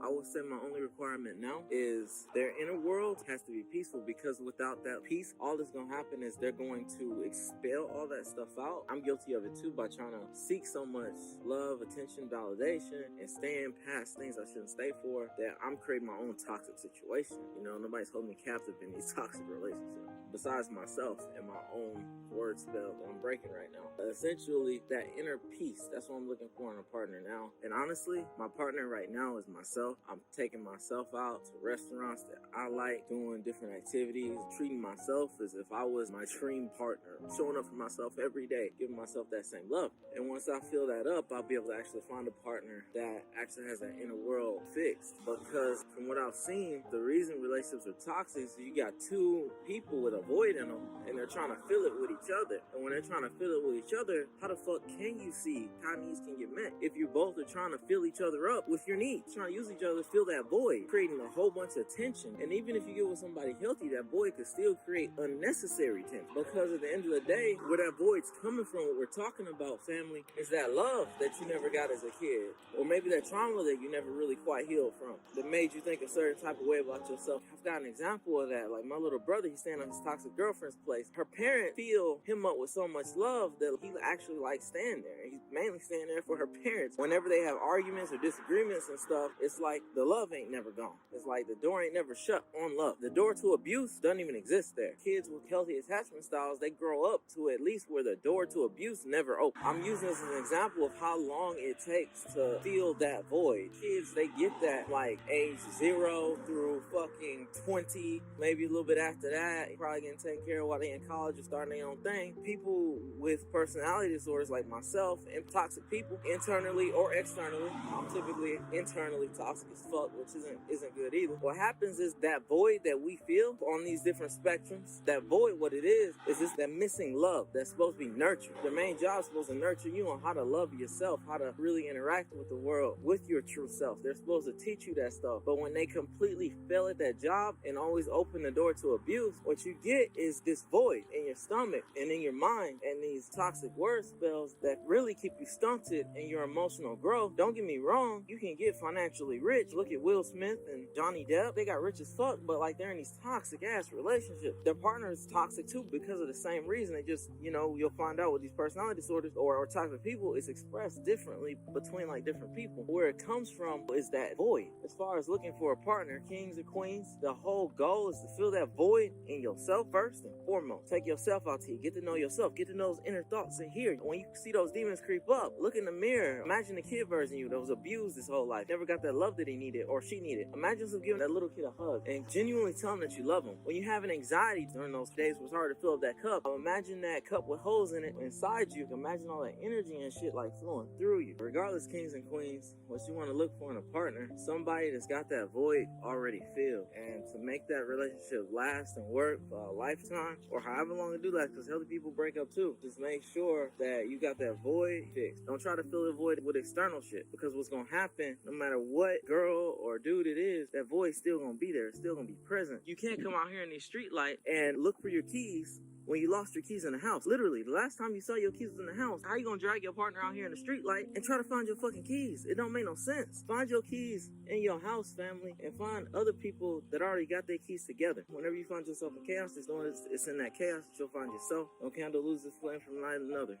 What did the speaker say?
I would say my only requirement now is their inner world has to be peaceful, because without that peace, all that's going to happen is they're going to expel all that stuff out. I'm guilty of it too, by trying to seek so much love, attention, validation, and staying past things I shouldn't stay for, that I'm creating my own toxic situation. You know, nobody's holding me captive in these toxic relationships besides myself and my own word spell that I'm breaking right now. Essentially, that inner peace, that's what I'm looking for in a partner now. And honestly, my partner right now is myself. I'm taking myself out to restaurants that I like, doing different activities, treating myself as if I was my dream partner, showing up for myself every day, giving myself that same love. And once I fill that up, I'll be able to actually find a partner that actually has that inner world fixed. Because from what I've seen, the reason relationships are toxic is you got two people with a void in them, and they're trying to fill it with each other. And when they're trying to fill it with each other, how the fuck can you see how needs can get met if you both are trying to fill each other up with your needs, trying to use each other to fill that void, creating a whole bunch of tension? And even if you get with somebody healthy, that void could still create unnecessary tension, because at the end of the day, where that void's coming from, what we're talking about, family, is that love that you never got as a kid, or maybe that trauma that you never really quite healed from, that made you think a certain type of way about yourself. I've got an example of that. Like my little brother, he's staying at his toxic girlfriend's place. Her parents fill him up with so much love that he actually likes staying there. He's mainly staying there for her parents. Whenever they have arguments or disagreements and stuff, it's like the love ain't never gone. It's like the door ain't never shut on love. The door to abuse doesn't even exist there. Kids with healthy attachment styles, they grow up to at least where the door to abuse never opens. I'm using this as an example of how long it takes to fill that void. Kids, they get that like age 0 through fucking 20, maybe a little bit after that, probably getting taken care of while they in college or starting their own thing. People with personality disorders like myself and toxic people, internally or externally, I'm typically internally toxic as fuck, which isn't good either. What happens is that void that we feel on these different spectrums, that void, what it is just that missing love that's supposed to be nurtured. The main job is supposed to nurture you on how to love yourself, how to really interact with the world with your true self. They're supposed to teach you that stuff. But when they completely fail at that job and always open the door to abuse, what you get is this void in your stomach and in your mind, and these toxic word spells that really keep you stunted in your emotional growth. Don't get me wrong, you can get financially rich. Look at Will Smith and Johnny Depp. They got rich as fuck, but like they're in these toxic ass relationships. Their partner is toxic too because of the same reason. They just, you'll find out with these personality disorders or toxic people, it's expressed differently between like different people. Where it comes from is that void. As far as looking for a partner, kings or queens, the whole goal is to fill that void in yourself first and foremost. Take yourself out to you. Get to know yourself. Get to know those inner thoughts in here. When you see those demons creep up, look in the mirror. Imagine the kid version of you that was abused his whole life, never got that love that he needed or she needed. Imagine yourself giving that little kid a hug and genuinely telling him that you love him. When you have an anxiety during those days where it's hard to fill up that cup, imagine that cup with holes in it inside you. Imagine all that energy and shit like flowing through you. Regardless, kings and queens, what you want to look for in a partner, somebody that's got that void already filled. And to make that relationship last and work for a lifetime or however long it do last, because healthy people break up too, just make sure that you got that void fixed. Don't try to fill the void with external shit, because what's going to happen, no matter what girl or dude it is, that void's still going to be there. It's still going to be present. You can't come out here in these street light and look for your keys when you lost your keys in the house. Literally, the last time you saw your keys was in the house. How you gonna drag your partner out here in the street light and try to find your fucking keys? It don't make no sense. Find your keys in your house, family, and find other people that already got their keys together. Whenever you find yourself in chaos, just know it's in that chaos that you'll find yourself. No candle loses flame from light another.